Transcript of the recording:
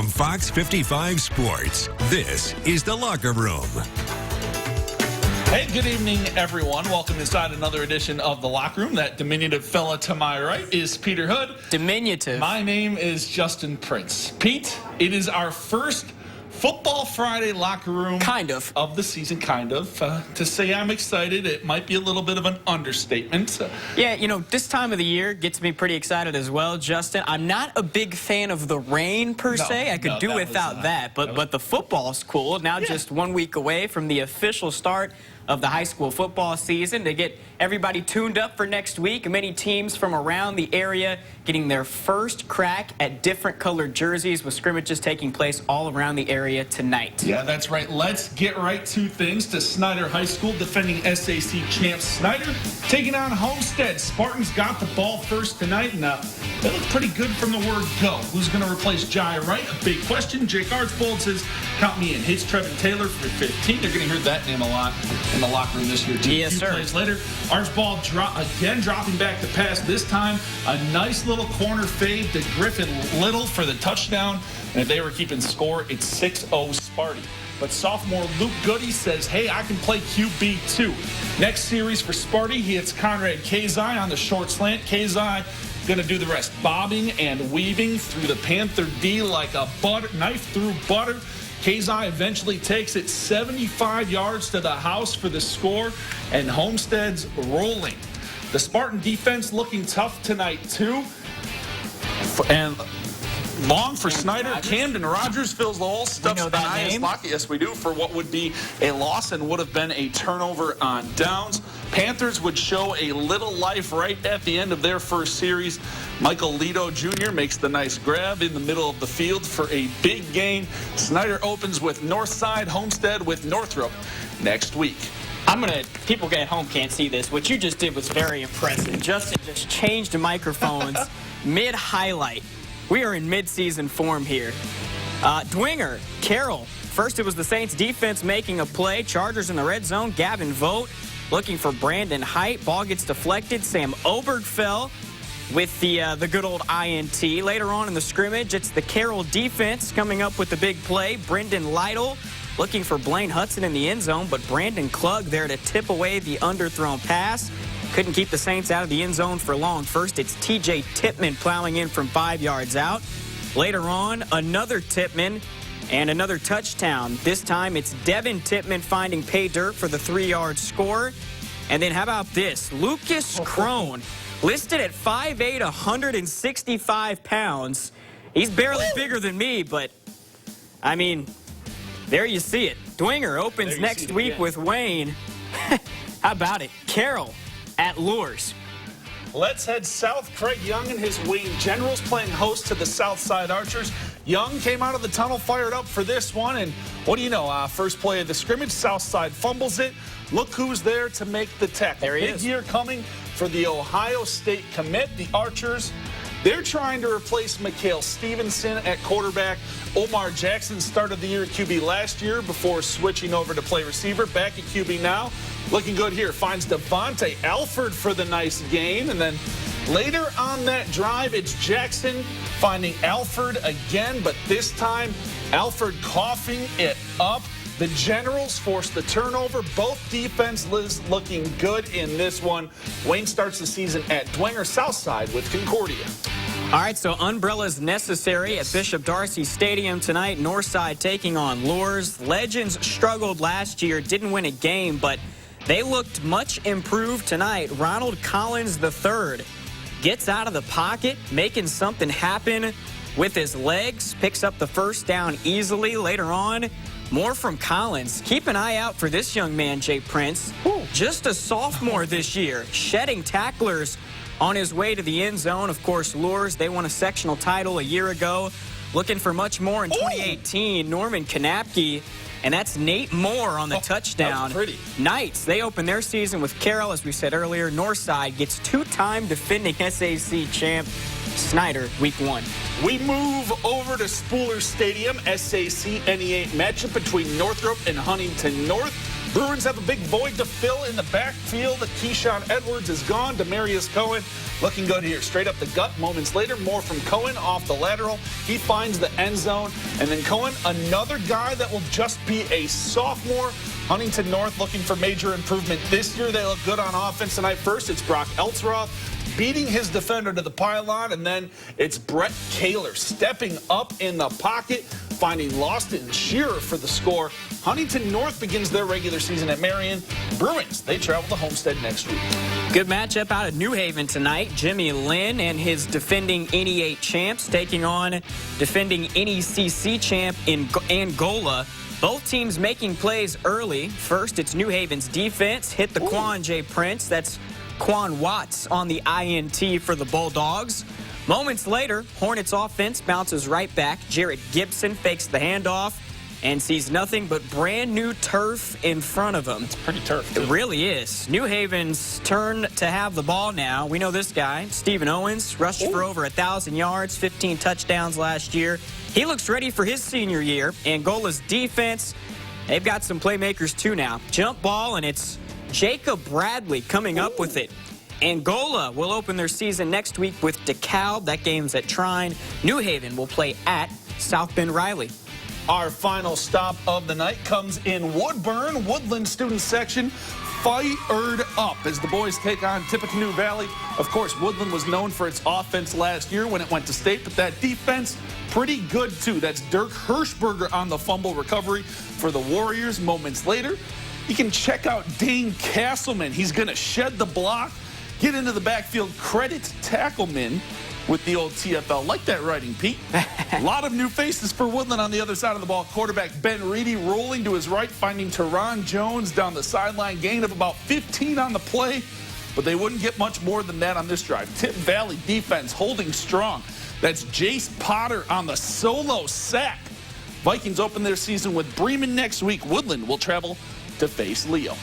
From Fox 55 Sports, this is The Locker Room. Hey, good evening, everyone. Welcome inside another edition of The Locker Room. That diminutive fella to my right is Peter Hood. Diminutive. My name is Justin Prince. Pete, it is our first Football Friday Locker Room of the season, to say I'm excited, it might be a little bit of an understatement. Yeah, you know, this time of the year gets me pretty excited as well, Justin. I'm not a big fan of the rain per se. I could do without that, but the football's cool. Now just 1 week away from the official start of the high school football season to get everybody tuned up for next week. Many teams from around the area getting their first crack at different colored jerseys with scrimmages taking place all around the area tonight. Yeah, that's right. Let's get right to things. To Snyder High School, defending SAC champs Snyder taking on Homestead. Spartans got the ball first tonight, and they look pretty good from the word go. Who's going to replace Jai Wright? A big question. Jake Archibald says, count me in. Hits Trevin Taylor for 15. They're going to hear that name a lot in the locker room this year, too. Yes, sir. Plays later. Archibald again dropping back to pass. This time, a nice little corner fade to Griffin Little for the touchdown. And if they were keeping score, it's 6-0 Sparty. But sophomore Luke Goody says, hey, I can play QB too. Next series for Sparty, he hits Conrad Kazai on the short slant. Kazai going to do the rest, bobbing and weaving through the Panther D like a knife through butter. Kazai eventually takes it 75 yards to the house for the score, and Homestead's rolling. The Spartan defense looking tough tonight too. And long for Snyder. Camden Rogers fills the hole. Stuffs the highest lock. Yes, we do, for what would be a loss and would have been a turnover on downs. Panthers would show a little life right at the end of their first series. Michael Lito Jr. makes the nice grab in the middle of the field for a big gain. Snyder opens with Northside, Homestead with Northrop next week. People at home can't see this. What you just did was very impressive. Justin just changed the microphones mid-highlight. We are in mid-season form here. Dwinger, Carroll. First it was the Saints defense making a play. Chargers in the red zone. Gavin Vogt looking for Brandon Height. Ball gets deflected. Sam Obergfell with the good old INT. Later on in the scrimmage, it's the Carroll defense coming up with the big play. Brendan Lytle looking for Blaine Hudson in the end zone, but Brandon Klug there to tip away the underthrown pass. Couldn't keep the Saints out of the end zone for long. First, it's TJ Tipman plowing in from 5 yards out. Later on, another Tipman and another touchdown. This time, it's Devin Tipman finding pay dirt for the 3-yard score. And then how about this? Lucas Crone, listed at 5'8", 165 pounds. He's barely bigger than me, but, I mean, there you see it. Dwinger opens next week with Wayne. How about it? Carroll at Lures. Let's head south. Craig Young and his Wayne Generals playing host to the Southside Archers. Young came out of the tunnel fired up for this one, and what do you know? First play of the scrimmage, Southside fumbles it. Look who's there to make the tackle. There he is. Big year coming for the Ohio State commit, the Archers. They're trying to replace Mikhail Stevenson at quarterback. Omar Jackson started the year at QB last year before switching over to play receiver. Back at QB now. Looking good here. Finds Devontae Alford for the nice gain. And then later on that drive, it's Jackson finding Alford again. But this time, Alford coughing it up. The Generals force the turnover. Both defenses looking good in this one. Wayne starts the season at Dwinger Southside with Concordia. All right, so umbrellas necessary at Bishop Darcy Stadium tonight. Northside taking on Lures. Legends struggled last year, didn't win a game, but they looked much improved tonight. Ronald Collins III gets out of the pocket, making something happen with his legs, picks up the first down easily. Later on, more from Collins. Keep an eye out for this young man, Jay Prince. Just a sophomore this year, shedding tacklers on his way to the end zone. Of course, Lures, they won a sectional title a year ago. Looking for much more in 2018. Norman Kanapke, and that's Nate Moore on the touchdown. That was pretty. Knights, they open their season with Carroll, as we said earlier. Northside gets two-time defending SAC champ Snyder, week 1. We move over to Spooler Stadium, SAC NE8 matchup between Northrop and Huntington North. Bruins have a big void to fill in the backfield. Keyshawn Edwards is gone. Demarius Cohen looking good here. Straight up the gut. Moments later, more from Cohen off the lateral. He finds the end zone. And then Cohen, another guy that will just be a sophomore. Huntington North looking for major improvement this year. They look good on offense tonight. First, it's Brock Eltzroth beating his defender to the pylon, and then it's Brett Kaler stepping up in the pocket, finding Lawson Shearer for the score. Huntington North begins their regular season at Marion. Bruins, they travel to Homestead next week. Good matchup out of New Haven tonight. Jimmy Lynn and his defending NE8 champs taking on defending NECC champ in Angola. Both teams making plays early. First, it's New Haven's defense. Hit the Quan J. Prince. That's Quan Watts on the INT for the Bulldogs. Moments later, Hornets offense bounces right back. Jarrett Gibson fakes the handoff and sees nothing but brand new turf in front of him. It's pretty turf, too. It really is. New Haven's turn to have the ball now. We know this guy, Stephen Owens, rushed for over 1,000 yards, 15 touchdowns last year. He looks ready for his senior year. Angola's defense, they've got some playmakers too now. Jump ball, and it's Jacob Bradley coming up with it. Angola will open their season next week with DeKalb. That game's at Trine. New Haven will play at South Bend Riley. Our final stop of the night comes in Woodburn. Woodland student section fired up as the boys take on Tippecanoe Valley. Of course, Woodland was known for its offense last year when it went to state, but that defense, pretty good too. That's Dirk Hirschberger on the fumble recovery for the Warriors. Moments later, you can check out Dane Castleman. He's going to shed the block, get into the backfield. Credit Tackleman with the old TFL. Like that writing, Pete. A lot of new faces for Woodland on the other side of the ball. Quarterback Ben Reedy rolling to his right, finding Teron Jones down the sideline. Gain of about 15 on the play, but they wouldn't get much more than that on this drive. Tip Valley defense holding strong. That's Jace Potter on the solo sack. Vikings open their season with Bremen next week. Woodland will travel to face Leo.